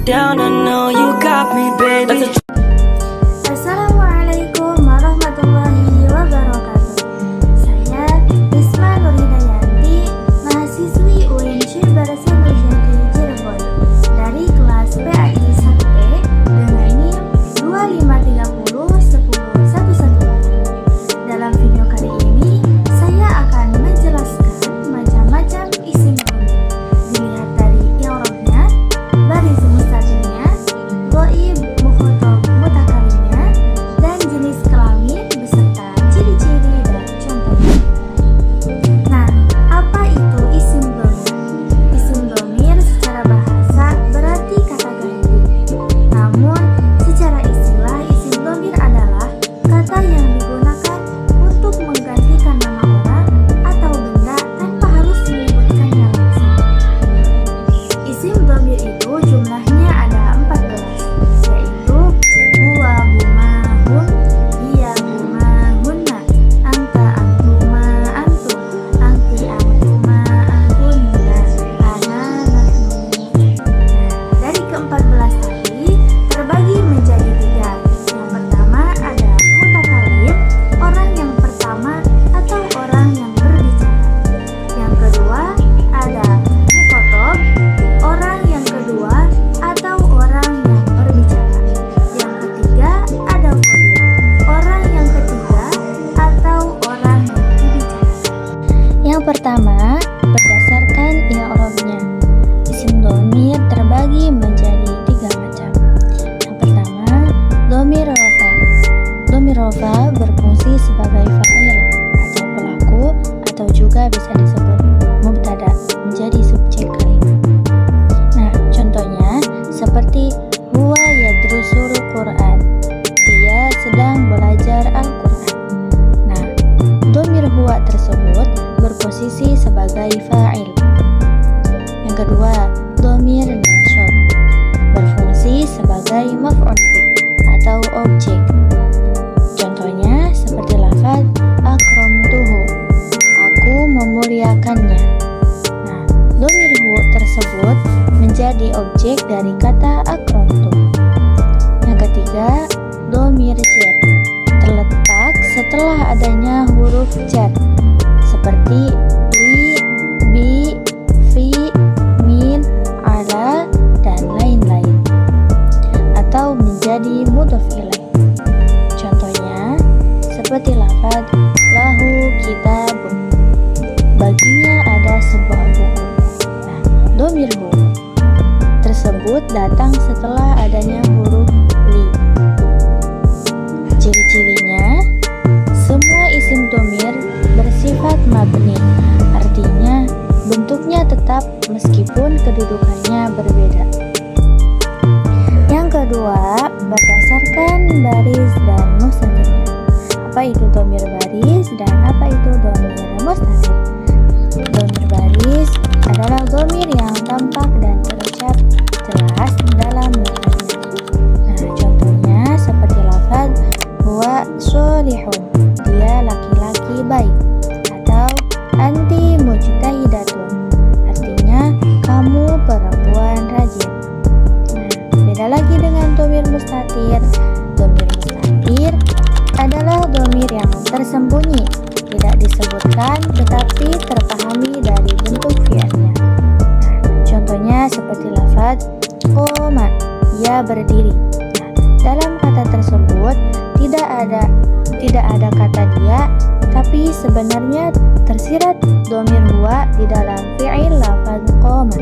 down, I know you got me, baby. Assalamualaikum warahmatullahi wabarakatuh. Saya Risma Nurhidayanti, mahasiswi UIN Syekh Barasim Rujadi Cirebon dari kelas PAI 1E dengan NIM 2530111. Dalam video kali ini, saya akan menjelaskan macam-macam isim dhamir. Dilihat dari i'rabnya, baris mustatirnya, ghaib, mukhatab, mutakalimnya, dan jenis kelamin beserta ciri-ciri dan contohnya. Nah, apa itu isim dhamir? Isim dhamir secara bahasa berarti kata ganti. Namun, secara istilah isim dhamir adalah kata yang digunakan untuk menggantikan nama orang atau benda tanpa harus menyebutkannya langsung. Isim dhamir itu jumlahnya ada 14, yaitu huwa, huma, hum, hiya, huma, hunna, anta, antuma, antum, anti, antuma, antunna, ana, nahnu. Dari ke-14 tadi terbagi menjadi 3. Yang pertama ada mutakalim, orang yang pertama atau orang yang berbicara. Yang kedua ada mukhatab, orang yang kedua atau orang yang berbicara. Yang ketiga ada ghaib, orang yang ketiga atau orang yang dibicarakan. Yang pertama, berdasarkan i'rabnya, isim dhamir terbagi menjadi 3 macam. Yang pertama, dhamir rafa. Dhamir rafa berfungsi sebagai fa'il atau pelaku atau juga bisa disebut mubtada, menjadi subjek kalimat. Nah, contohnya seperti huwa yadrusul Qur'an, dia sedang belajar Al-Quran. Nah, dhamir huwa tersebut berposisi sebagai fa'il. Yang kedua, dhamir nasab berfungsi sebagai maf'ul bih atau objek. Contohnya seperti lafaz akramtuhu, aku memuliakannya. Nah, dhamir hu tersebut menjadi objek dari kata akramtu. Yang ketiga, dhamir jar terletak setelah adanya huruf jar seperti li, bi, fi, min, ala, dan lain-lain, atau menjadi mudhof ilaih. Contohnya seperti lafaz lahu kitabun, baginya ada sebuah buku. Nah, dhamir hu tersebut datang setelah adanya huruf li. Ciri-cirinya, semua isim dhamir bersifat mabni, artinya bentuknya tetap meskipun kedudukannya berbeda. Yang kedua, berdasarkan baris dan mustatirnya. Apa itu dhamir baris dan apa itu dhamir mustatir? Dhamir baris adalah dhamir yang tampak dan terucap jelas dalam mustatir. Nah, contohnya seperti lafaz huwa sholihun, dia laki-laki baik, atau anti mujtahidatun, artinya kamu perempuan rajin. Nah, beda lagi dengan dhamir mustatir. Dhamir mustatir adalah dhamir yang tersembunyi, tidak disebutkan tetapi terpahami dari bentuk fi'ilnya. Nah, contohnya seperti lafaz qoma, ia berdiri. Nah, dalam kata tersebut tidak ada kata dia, tapi sebenarnya tersirat dhamir huwa di dalam fi'il lafaz qoma.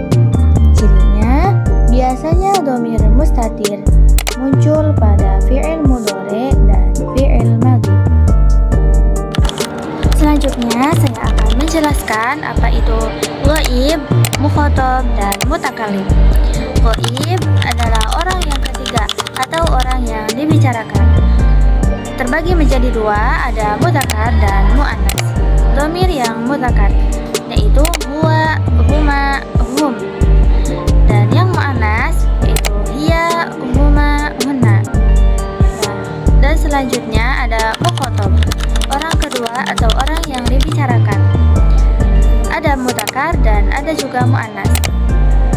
Cirinya, biasanya dhamir mustatir muncul pada fi'il mudhari dan fi'il madhi. Selanjutnya saya akan menjelaskan apa itu ghaib, mukhatab, dan mutakalim. Ghaib adalah orang yang ketiga atau orang yang dibicarakan. Terbagi menjadi 2, ada mudzakkar dan muannas. Dhamir yang mudzakkar yaitu huwa, huma, hum. Dan yang muannas yaitu hiya, huma, hunna. Dan selanjutnya ada mukhatab, orang kedua atau orang yang dibicarakan. Ada mudzakkar dan ada juga muannas.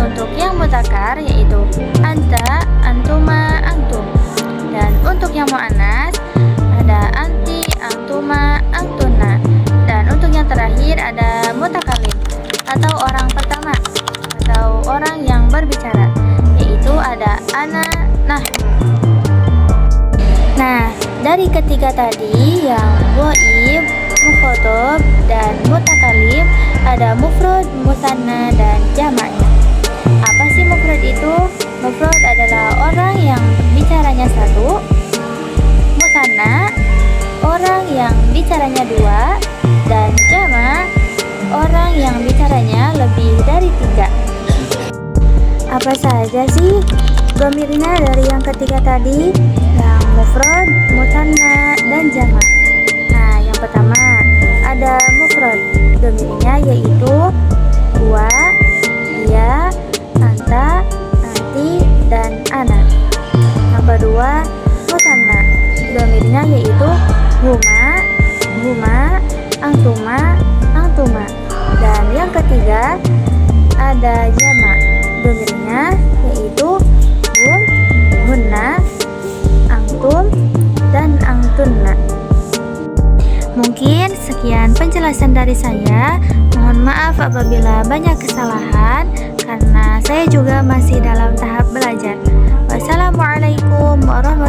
untuk yang mutakar yaitu anta, antuma, antum. Dan untuk yang muannas ada anti, antuma, antuna. Dan untuk yang terakhir ada mutakalim atau orang pertama atau orang yang berbicara, yaitu ada ana, nahnu. Nah, dari ketiga tadi yang ghaib, mukhatab, dan mutakalim ada mufrad, musanna, dan jamaknya. Apa sih mufrad itu? Mufrad adalah orang yang bicaranya satu, musanna orang yang bicaranya dua, dan jamak orang yang bicaranya lebih dari tiga. Apa saja sih dhamirnya dari yang ketiga tadi? Yang mufrad, musanna, dan jamak. Nah, yang pertama ada mufrad, dhamirnya yaitu huwa, dia, anta, anti, dan ana. Yang kedua musanna, dhamirnya yaitu huma, huma, antuma, antuma. Dan yang ketiga ada jamak, dhamirnya yaitu hum, hunna, antum, dan antunna. Mungkin sekian penjelasan dari saya. Mohon maaf apabila banyak kesalahan karena saya juga masih dalam tahap belajar. Wassalamualaikum warahmatullahi wabarakatuh.